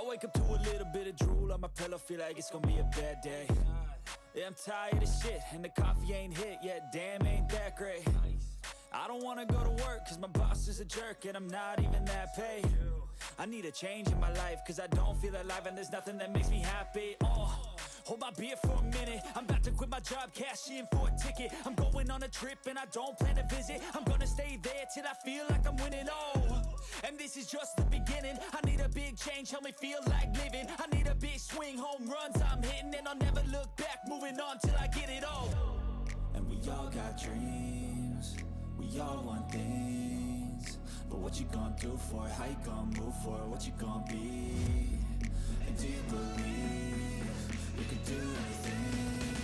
wake up to a little bit of drool on my pillow, feel like it's gonna be a bad day. Yeah, I'm tired of shit, and the coffee ain't hit yet, damn, ain't that great. I don't wanna go to work, cause my boss is a jerk, and I'm not even that paid. I need a change in my life, cause I don't feel alive, and there's nothing that makes me happy. Hold my beer for a minute, I'm about to quit my job, cash in for a ticket. I'm going on a trip, and I don't plan to visit. I'm gonna stay there till I feel like I'm winning, and this is just the beginning. I need a big change, help me feel like living. I need a big swing, home runs I'm hitting, and I'll never look back, moving on till I get it all. And we all got dreams, we all want things, but what you gonna do for it? How you gonna move for it? What you gonna be? And do you believe you can do anything?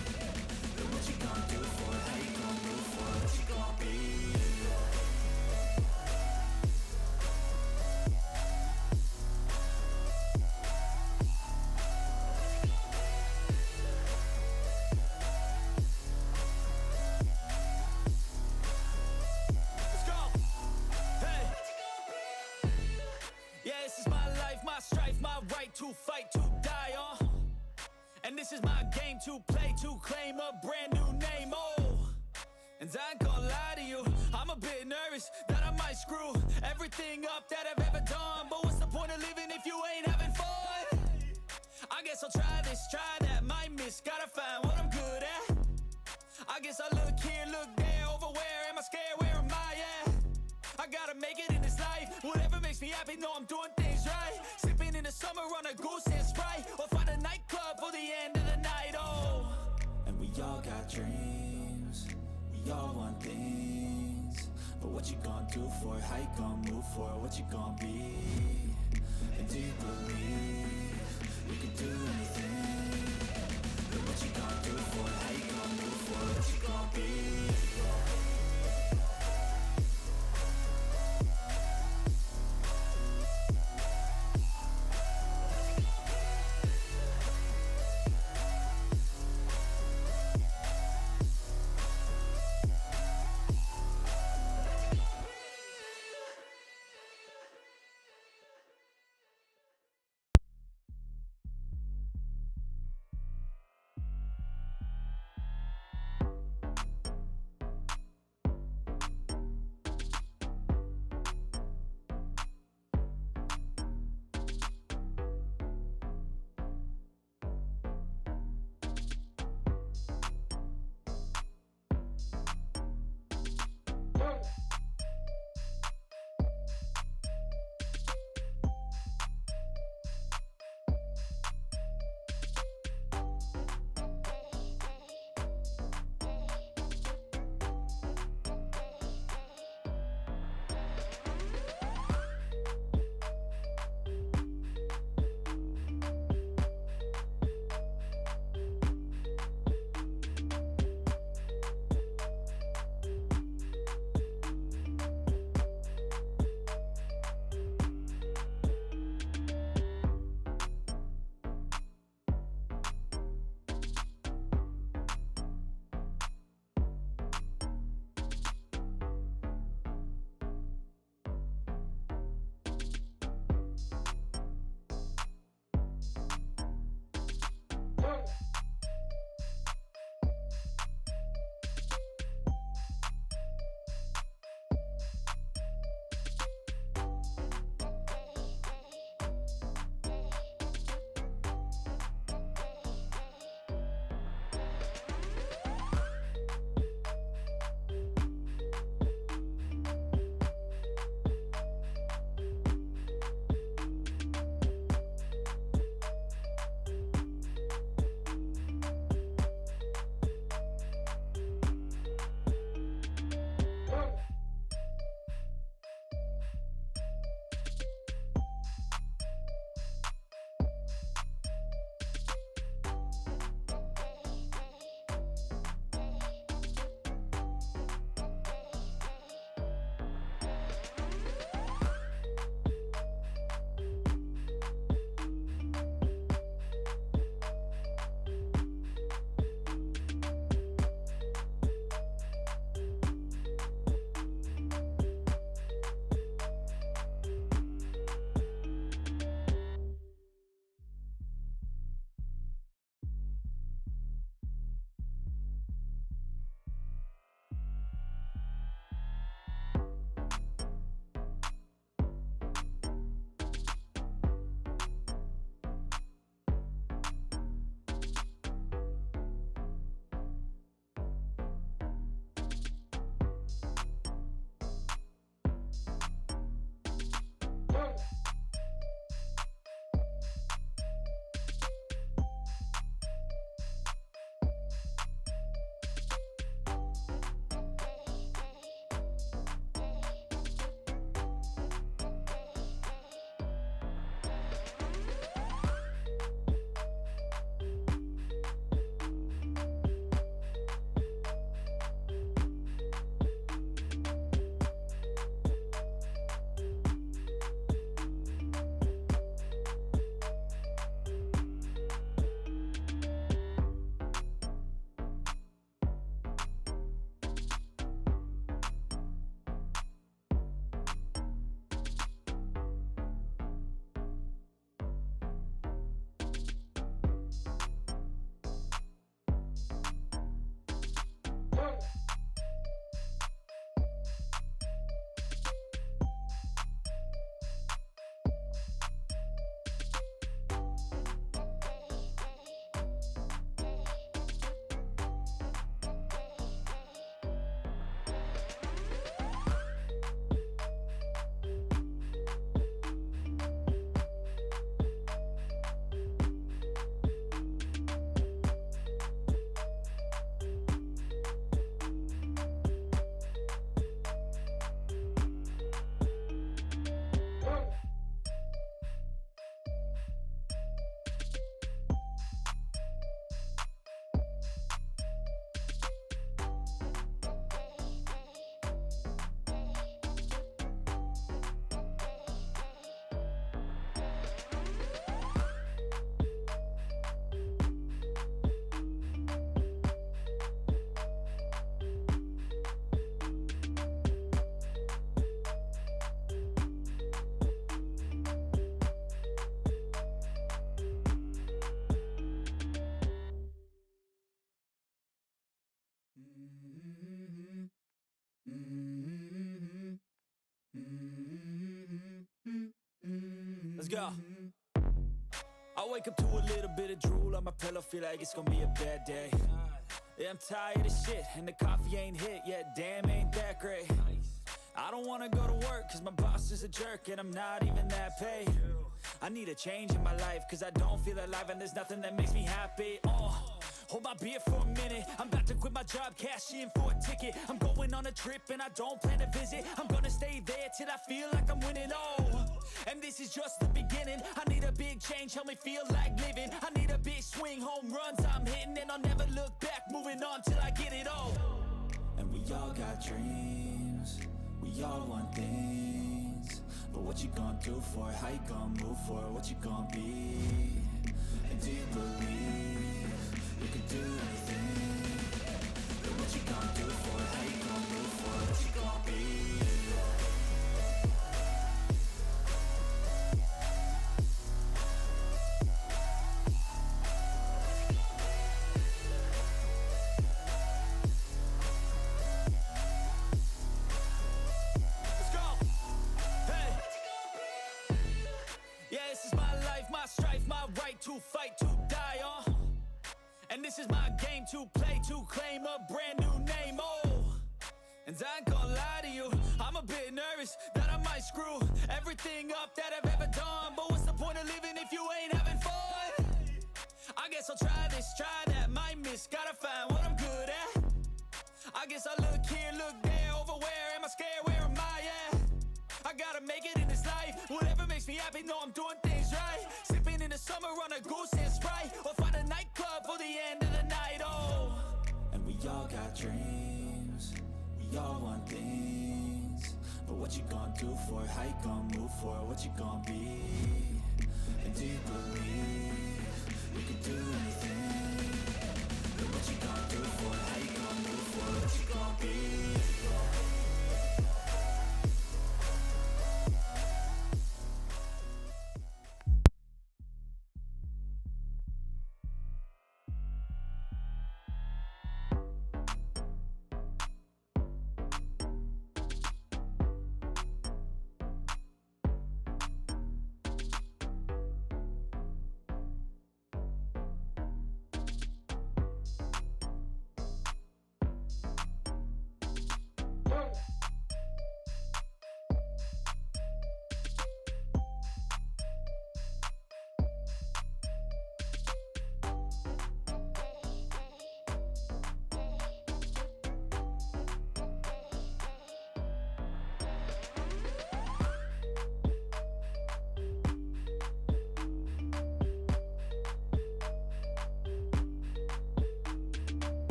But what you gonna do for it? How you gonna move for it? What you gonna be? My strife, my right to fight, to die on. And this is my game to play, to claim a brand new name, And I ain't gonna lie to you, I'm a bit nervous that I might screw everything up that I've ever done. But what's the point of living if you ain't having fun? I guess I'll try this, try that, might miss, gotta find what I'm good at. I guess I look here, look there, over where am I scared, where am I at? I gotta make it in this life, whatever makes me happy, know I'm doing things right. Sipping in the summer on a goose and Sprite, or find a nightclub for the end of the night, And we all got dreams, we all want things, but what you gonna do for it? How you gonna move for it? What you gonna be? And do you believe you can do anything? But what you gonna do for it? How you gonna move for it? What you gonna be? Let's go. I wake up to a little bit of drool on my pillow, feel like it's gonna be a bad day. Yeah, I'm tired of shit, and the coffee ain't hit yet, damn, ain't that great. I don't wanna go to work, cause my boss is a jerk, and I'm not even that paid. I need a change in my life, cause I don't feel alive, and there's nothing that makes me happy. Hold my beer for a minute, I'm about to quit my job, cash in for a ticket. I'm going on a trip and I don't plan to visit. I'm gonna stay there till I feel like I'm winning, and this is just the beginning. I need a big change, help me feel like living. I need a big swing, home runs I'm hitting, and I'll never look back, moving on till I get it all. And we all got dreams, we all want things, but what you gonna do for it? How you gonna move for it? What you gonna be? And do you believe you can do anything? But what you gonna do for it? How you gonna move for it? What you gonna be? Let's go! Hey! Yeah, this is my life, my strife, my right to fight, to die on. And this is my game to play, to claim a brand new name, And I ain't gonna lie to you, I'm a bit nervous that I might screw everything up that I've ever done. But what's the point of living if you ain't having fun? I guess I'll try this, try that, might miss, gotta find what I'm good at. I guess I look here, look there, over where am I scared, where am I at? I gotta make it in this life, whatever makes me happy, know I'm doing things right. Sipping in the summer on a goose and Sprite, or find a nightclub for the end of the night, And we all got dreams, we all want things, but what you gonna do for it? How you gonna move for it? What you gonna be? And do you believe you can do anything? But what you gonna do for it? How you gonna move for it? What you gonna be?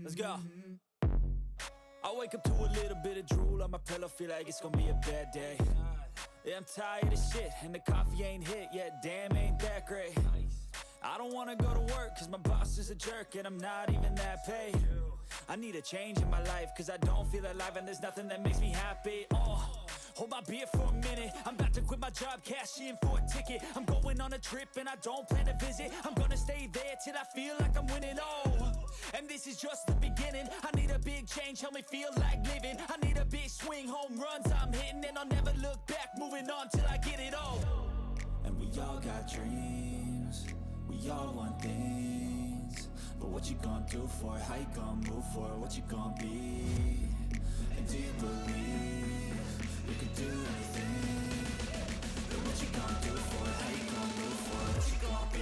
Let's go. I wake up to a little bit of drool on my pillow, feel like it's gonna be a bad day. Yeah, I'm tired of shit, and the coffee ain't hit yet, damn, ain't that great. I don't wanna go to work, cause my boss is a jerk, and I'm not even that paid. I need a change in my life, cause I don't feel alive, and there's nothing that makes me happy. Hold my beer for a minute, I'm about to quit my job, cash in for a ticket. I'm going on a trip and I don't plan to visit. I'm gonna stay there till I feel like I'm winning, and this is just the beginning. I need a big change, help me feel like living. I need a big swing, home runs I'm hitting, and I'll never look back, moving on till I get it all. And we all got dreams, we all want things, but what you gonna do for it? How you gonna move for it? What you gonna be? And do you believe you can do anything? But what you gonna do for it? How you gonna move for it? What you gonna be?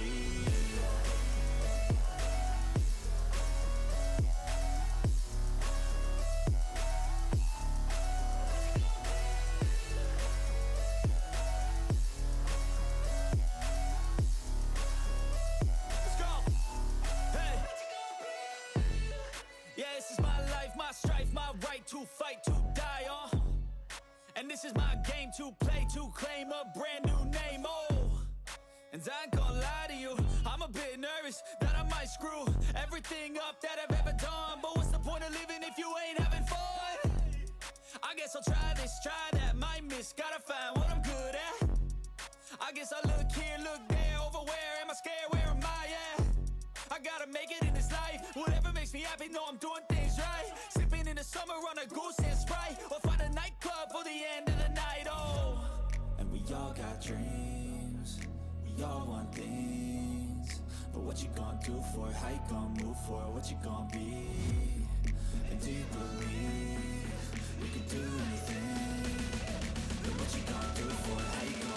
Let's go. Hey. Yeah, this is my life, my strife, my right to fight, to die on. And this is my game to play, to claim a brand new name, And I ain't gonna lie to you, I'm a bit nervous that I might screw everything up that I've ever done. But what's the point of living if you ain't having fun? I guess I'll try this, try that, might miss, gotta find what I'm good at. I guess I look here, look there, over where am I scared, where am I at? I gotta make it in this life, whatever makes me happy, know I'm doing things right. Sipping in the summer on a goose and Sprite, or find a nightclub for the end of the night, And we all got dreams, we all want things, but what you gonna do for it? How you gonna move for it? What you gonna be? And do you believe you can do anything? But what you gonna do for it? How you gonna